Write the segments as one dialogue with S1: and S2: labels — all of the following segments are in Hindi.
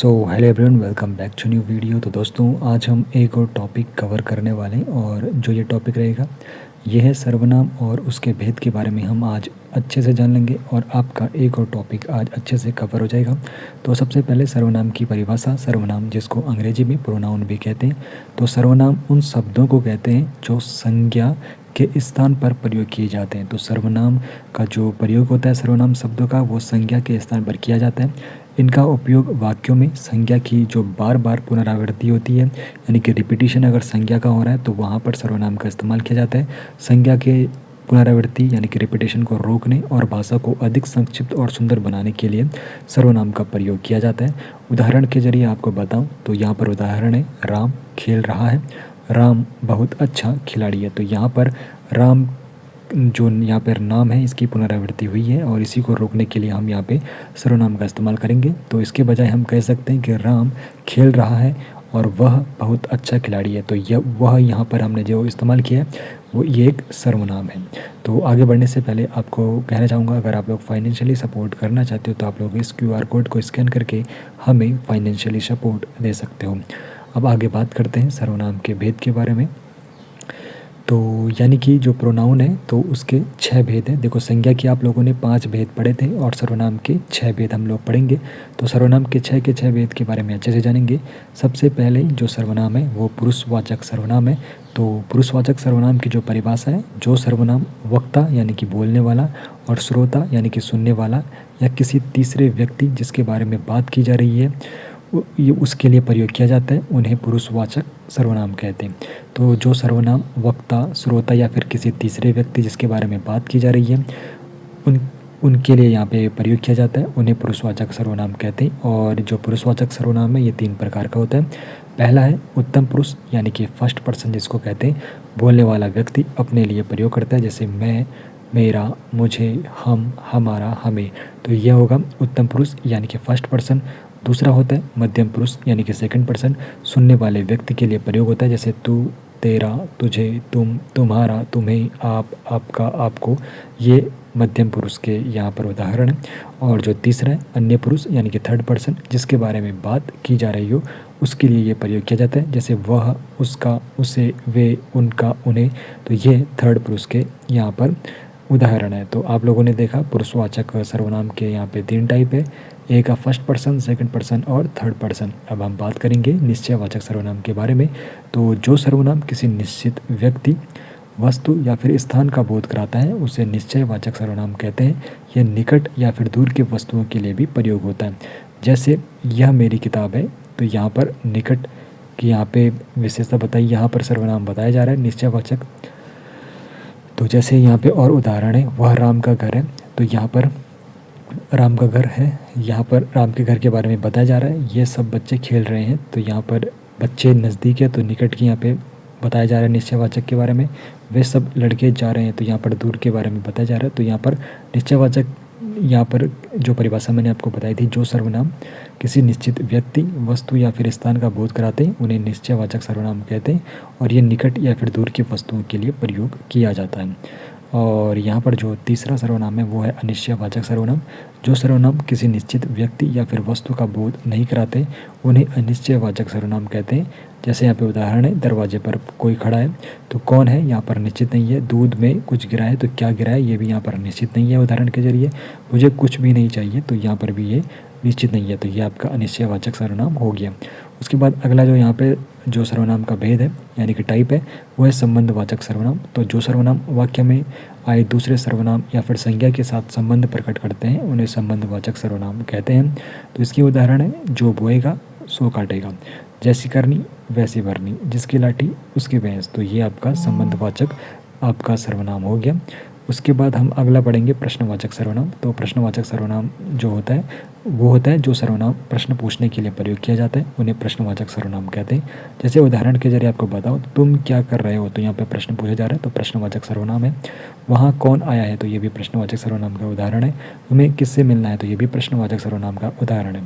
S1: Hello everyone, welcome back to new video. तो दोस्तों, आज हम एक और टॉपिक कवर करने वाले हैं और जो ये टॉपिक रहेगा ये है सर्वनाम और उसके भेद के बारे में हम आज अच्छे से जान लेंगे और आपका एक और टॉपिक आज अच्छे से कवर हो जाएगा। तो सबसे पहले सर्वनाम की परिभाषा। सर्वनाम, जिसको अंग्रेजी में प्रोनाउन भी कहते हैं, तो सर्वनाम उन शब्दों को कहते हैं जो संज्ञा के स्थान पर प्रयोग किए जाते हैं। तो सर्वनाम का जो प्रयोग होता है सर्वनाम शब्दों का, वो संज्ञा के स्थान पर किया जाता है। इनका उपयोग वाक्यों में संज्ञा की जो बार बार पुनरावृत्ति होती है, यानी कि रिपीटिशन अगर संज्ञा का हो रहा है तो वहाँ पर सर्वनाम का इस्तेमाल किया जाता है। संज्ञा के पुनरावृत्ति यानी कि रिपीटेशन को रोकने और भाषा को अधिक संक्षिप्त और सुंदर बनाने के लिए सर्वनाम का प्रयोग किया जाता है। उदाहरण के जरिए आपको बताऊं तो यहाँ पर उदाहरण है, राम खेल रहा है। राम बहुत अच्छा खिलाड़ी है। तो यहाँ पर राम जो यहाँ पर नाम है इसकी पुनरावृत्ति हुई है और इसी को रोकने के लिए हम यहाँ पे सर्वनाम का इस्तेमाल करेंगे। तो इसके बजाय हम कह सकते हैं कि राम खेल रहा है और वह बहुत अच्छा खिलाड़ी है। तो वह यहाँ पर हमने जो इस्तेमाल किया है वो ये एक सर्वनाम है। तो आगे बढ़ने से पहले आपको कहना चाहूँगा, अगर आप लोग फाइनेंशियली सपोर्ट करना चाहते हो तो आप लोग इस QR कोड को स्कैन करके हमें फाइनेंशियली सपोर्ट दे सकते हो। अब आगे बात करते हैं सर्वनाम के भेद के बारे में। तो यानी कि जो प्रोनाउन है तो उसके 6 भेद हैं। देखो, संज्ञा के आप लोगों ने 5 भेद पढ़े थे और सर्वनाम के 6 भेद हम लोग पढ़ेंगे। तो सर्वनाम के 6 के 6 भेद के बारे में अच्छे से जानेंगे। सबसे पहले जो सर्वनाम है वो पुरुषवाचक सर्वनाम है। तो पुरुषवाचक सर्वनाम की जो परिभाषा है, जो सर्वनाम वक्ता यानी कि बोलने वाला और श्रोता यानी कि सुनने वाला या किसी तीसरे व्यक्ति जिसके बारे में बात की जा रही है ये उसके लिए प्रयोग किया जाता है, उन्हें पुरुषवाचक सर्वनाम कहते हैं। तो जो सर्वनाम वक्ता, श्रोता या फिर किसी तीसरे व्यक्ति जिसके बारे में बात की जा रही है उनके लिए यहाँ पे प्रयोग किया जाता है, उन्हें पुरुषवाचक सर्वनाम कहते हैं। और जो पुरुषवाचक सर्वनाम है ये 3 प्रकार का होता है। पहला है उत्तम पुरुष यानी कि फर्स्ट पर्सन जिसको कहते हैं। बोलने वाला व्यक्ति अपने लिए प्रयोग करता है, जैसे मैं, मेरा, मुझे, हम, हमारा, हमें। तो यह होगा उत्तम पुरुष यानी कि फर्स्ट पर्सन। दूसरा होता है मध्यम पुरुष यानी कि सेकंड पर्सन। सुनने वाले व्यक्ति के लिए प्रयोग होता है, जैसे तू, तेरा, तुझे, तुम, तुम्हारा, तुम्हें, आप, आपका, आपको। ये मध्यम पुरुष के यहाँ पर उदाहरण है। और जो तीसरा है अन्य पुरुष यानी कि थर्ड पर्सन, जिसके बारे में बात की जा रही हो उसके लिए ये प्रयोग किया जाता है, जैसे वह, उसका, उसे, वे, उनका, उन्हें। तो ये थर्ड पुरुष के यहाँ पर उदाहरण है। तो आप लोगों ने देखा पुरुषवाचक सर्वनाम के यहाँ पे 3 टाइप है, एक का फर्स्ट पर्सन, सेकंड पर्सन और थर्ड पर्सन। अब हम बात करेंगे निश्चयवाचक सर्वनाम के बारे में। तो जो सर्वनाम किसी निश्चित व्यक्ति, वस्तु या फिर स्थान का बोध कराता है उसे निश्चयवाचक सर्वनाम कहते हैं। यह निकट या फिर दूर की वस्तुओं के लिए भी प्रयोग होता है, जैसे यह मेरी किताब है। तो यहाँ पर निकट की यहाँ पे विशेषता बताई, यहाँ पर सर्वनाम बताया जा रहा है निश्चयवाचक। तो जैसे यहाँ पे और उदाहरण है, वह राम का घर है। तो यहाँ पर राम का घर है, यहाँ पर राम के घर के बारे में बताया जा रहा है। ये सब बच्चे खेल रहे हैं। तो यहाँ पर बच्चे नज़दीक है तो निकट की यहाँ पे बताया जा रहा है निश्चयवाचक के बारे में। वे सब लड़के जा रहे हैं तो यहाँ पर दूर के बारे में बताया जा रहा है। तो यहाँ पर निश्चयवाचक, यहाँ पर जो परिभाषा मैंने आपको बताई थी, जो सर्वनाम किसी निश्चित व्यक्ति, वस्तु या फिर स्थान का बोध कराते हैं उन्हें निश्चयवाचक सर्वनाम कहते हैं और ये निकट या फिर दूर की वस्तुओं के लिए प्रयोग किया जाता है। और यहाँ पर जो तीसरा सर्वनाम है वो है अनिश्चयवाचक सर्वनाम। जो सर्वनाम किसी निश्चित व्यक्ति या फिर वस्तु का बोध नहीं कराते उन्हें अनिश्चयवाचक सर्वनाम कहते हैं। जैसे यहाँ पे उदाहरण है, दरवाजे पर कोई खड़ा है। तो कौन है यहाँ पर निश्चित नहीं है। दूध में कुछ गिरा है, तो क्या गिरा है ये भी यहाँ पर निश्चित नहीं है उदाहरण के जरिए। मुझे कुछ भी नहीं चाहिए, तो यहाँ पर भी ये निश्चित नहीं है। तो ये आपका अनिश्चयवाचक सर्वनाम हो गया। उसके बाद अगला जो यहाँ पे जो सर्वनाम का भेद है यानी कि टाइप है वो है संबंधवाचक सर्वनाम। तो जो सर्वनाम वाक्य में आए दूसरे सर्वनाम या फिर संज्ञा के साथ संबंध प्रकट करते हैं उन्हें संबंधवाचक सर्वनाम कहते हैं। तो इसकी उदाहरण है, जो बोएगा सो काटेगा, जैसी करनी वैसी भरनी, जिसकी लाठी उसकी भैंस। तो ये आपका संबंधवाचक आपका सर्वनाम हो गया। उसके बाद हम अगला पढ़ेंगे प्रश्नवाचक सर्वनाम। तो प्रश्नवाचक सर्वनाम जो होता है वो होता है जो सर्वनाम प्रश्न पूछने के लिए प्रयोग किया जाता है, उन्हें प्रश्नवाचक सर्वनाम कहते हैं। जैसे उदाहरण के जरिए आपको बताओ, तुम क्या कर रहे हो। तो यहाँ पे प्रश्न पूछा जा रहा है तो प्रश्नवाचक सर्वनाम है। वहाँ कौन आया है, तो ये भी प्रश्नवाचक सर्वनाम का उदाहरण है। तुम्हें किससे मिलना है, तो ये भी प्रश्नवाचक सर्वनाम का उदाहरण है।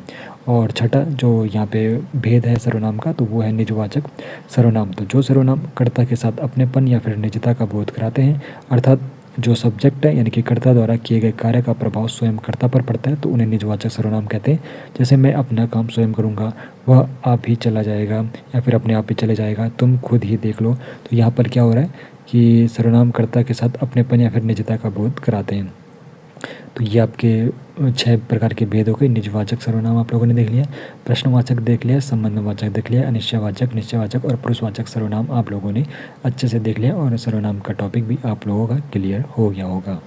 S1: और छठा जो यहाँ पे भेद है सर्वनाम का, तो वो है निजवाचक सर्वनाम। तो जो सर्वनाम कर्ता के साथ अपनेपन या फिर निजता का बोध कराते हैं, अर्थात जो सब्जेक्ट है यानी कि कर्ता द्वारा किए गए कार्य का प्रभाव स्वयं कर्ता पर पड़ता है तो उन्हें निजवाचक सर्वनाम कहते हैं। जैसे मैं अपना काम स्वयं करूँगा, वह आप ही चला जाएगा या फिर अपने आप ही चले जाएगा, तुम खुद ही देख लो। तो यहाँ पर क्या हो रहा है कि सर्वनाम कर्ता के साथ अपनेपन या फिर निजता का बोध कराते हैं। तो ये आपके 6 प्रकार के भेद हो गए। निजवाचक सर्वनाम आप लोगों ने देख लिया, प्रश्नवाचक देख लिया, संबंधवाचक देख लिया, अनिश्चयवाचक, निश्चयवाचक और पुरुषवाचक सर्वनाम आप लोगों ने अच्छे से देख लिया और सर्वनाम का टॉपिक भी आप लोगों का क्लियर हो गया होगा।